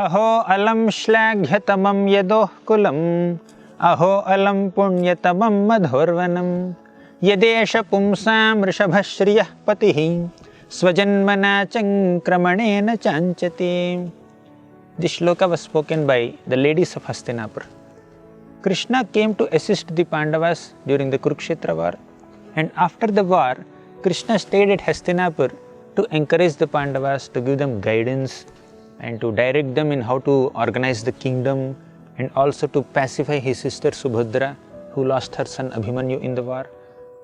अहो अलम श्लाघ्यतमं यदोः कुलम् अहो अलम पुण्यतमं मधोर्वनम् यदेष पुंसां वृषभः श्रियः पतिः स्वजन्मना चंक्रमणेन चांचते. This shloka was spoken by the ladies of Hastinapur. Krishna came to assist the Pandavas during the Kurukshetra war, and after the war, Krishna stayed at Hastinapur to encourage the Pandavas, to give them guidance and to direct them in how to organize the kingdom, and also to pacify his sister Subhadra, who lost her son Abhimanyu in the war.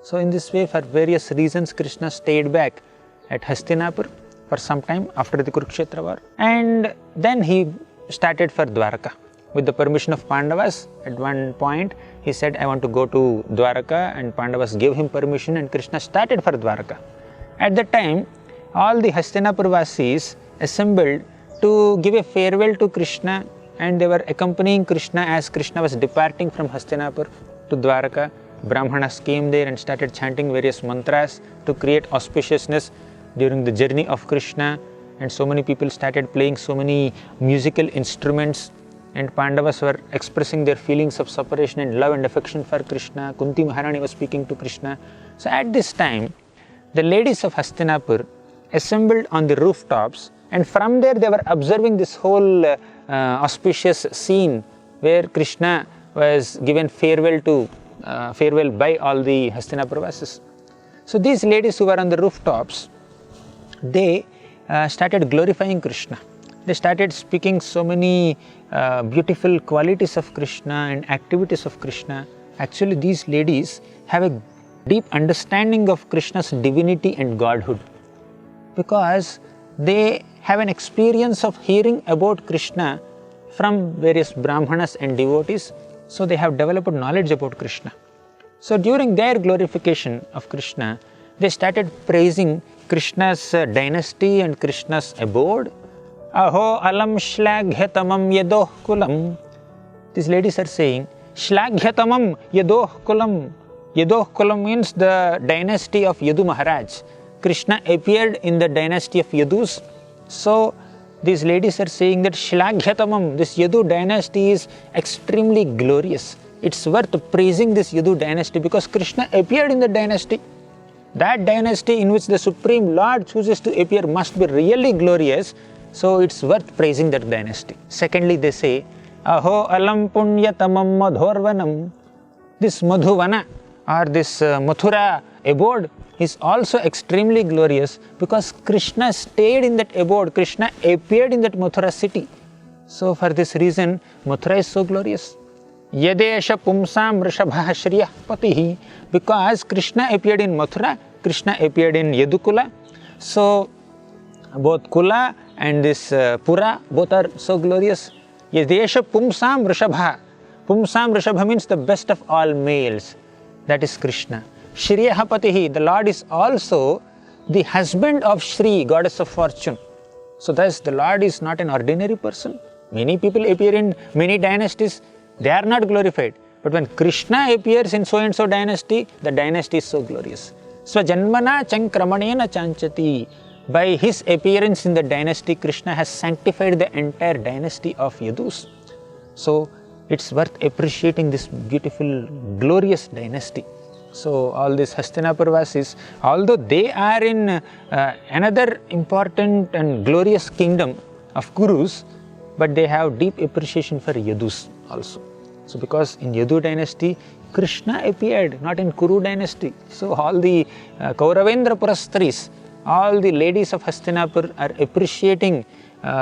So in this way, for various reasons, Krishna stayed back at Hastinapur for some time after the Kurukshetra war, and then he started for Dwarka. With the permission of Pandavas, at one point he said, I want to go to Dwarka, and Pandavas gave him permission and Krishna started for Dwarka. At that time, all the Hastinapur Vasis assembled to give a farewell to Krishna, and they were accompanying Krishna as Krishna was departing from Hastinapur to Dwarka. Brahmanas came there and started chanting various mantras to create auspiciousness during the journey of Krishna, and so many people started playing so many musical instruments, and Pandavas were expressing their feelings of separation and love and affection for Krishna. Kunti Maharani was speaking to Krishna. So at this time, the ladies of Hastinapur assembled on the rooftops, and from there they were observing this whole auspicious scene where Krishna was given farewell by all the Hastinapur Vasis. So these ladies who were on the rooftops, they started glorifying Krishna. They started speaking so many beautiful qualities of Krishna and activities of Krishna. Actually, these ladies have a deep understanding of Krishna's divinity and godhood, because they have an experience of hearing about Krishna from various Brahmanas and devotees. So they have developed knowledge about Krishna. So during their glorification of Krishna, they started praising Krishna's dynasty and Krishna's abode. Aho alam shlaghyatamam yadoh kulam. These ladies are saying, Shlaghyatamam yadoh kulam. Yadoh kulam means the dynasty of Yadu Maharaj. Krishna appeared in the dynasty of Yadus. So these ladies are saying that Shlaghyatamam, this Yadu dynasty is extremely glorious. It's worth praising this Yadu dynasty because Krishna appeared in the dynasty. That dynasty in which the Supreme Lord chooses to appear must be really glorious. So it's worth praising that dynasty. Secondly, they say, Aho alam punyatamam madhorvanam. This Madhuvana or this Mathura abode is also extremely glorious because Krishna stayed in that abode. Krishna appeared in that Mathura city. So for this reason, Mathura is so glorious. Yadesha pumsam vrishabha shriyah patihi. Because Krishna appeared in Mathura, Krishna appeared in Yadukula. So both Kula and this Pura, both are so glorious. Yadesha pumsam vrishabha. Pumsam vrishabha means the best of all males. That is Krishna. Shriyaha patihi, the Lord is also the husband of Shri, goddess of fortune. So thus the Lord is not an ordinary person. Many people appear in many dynasties, they are not glorified. But when Krishna appears in so and so dynasty, the dynasty is so glorious. Swajanmana chankramanena chanchati. By his appearance in the dynasty, Krishna has sanctified the entire dynasty of Yadus. So it's worth appreciating this beautiful, glorious dynasty. So all these Hastinapur Vasis, although they are in another important and glorious kingdom of Kurus, but they have deep appreciation for Yadus also. So because in Yadu dynasty, Krishna appeared, not in Kuru dynasty. So all the Kauravendra Purastris, all the ladies of Hastinapur are appreciating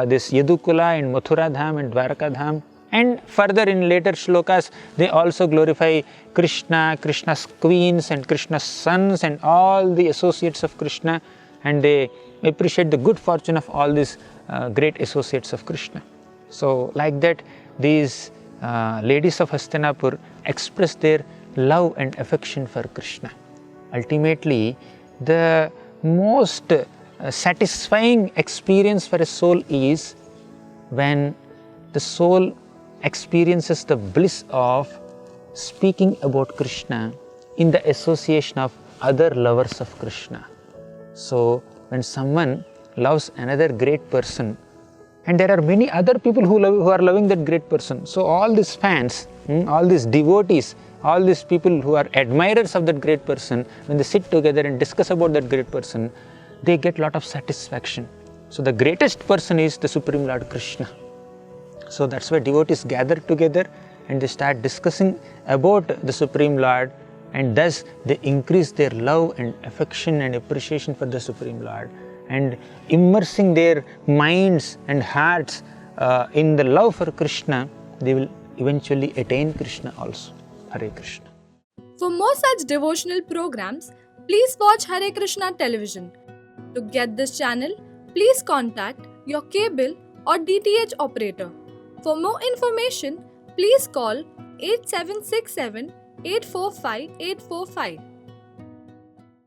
this Yadukula and Mathura Dham and Dwarka Dham. And further in later shlokas, they also glorify Krishna, Krishna's queens and Krishna's sons and all the associates of Krishna, and they appreciate the good fortune of all these great associates of Krishna. So like that, these ladies of Hastinapur express their love and affection for Krishna. Ultimately, the most satisfying experience for a soul is when the soul experiences the bliss of speaking about Krishna in the association of other lovers of Krishna. So when someone loves another great person, And there are many other people who are loving that great person. So all these fans, all these devotees, all these people who are admirers of that great person, when they sit together and discuss about that great person, they get a lot of satisfaction. So the greatest person is the Supreme Lord Krishna. So that's why devotees gather together and they start discussing about the Supreme Lord, and thus they increase their love and affection and appreciation for the Supreme Lord, and immersing their minds and hearts in the love for Krishna, they will eventually attain Krishna also. Hare Krishna. For more such devotional programs, please watch Hare Krishna television. To get this channel, please contact your cable or DTH operator. For more information, please call 8767 845 845.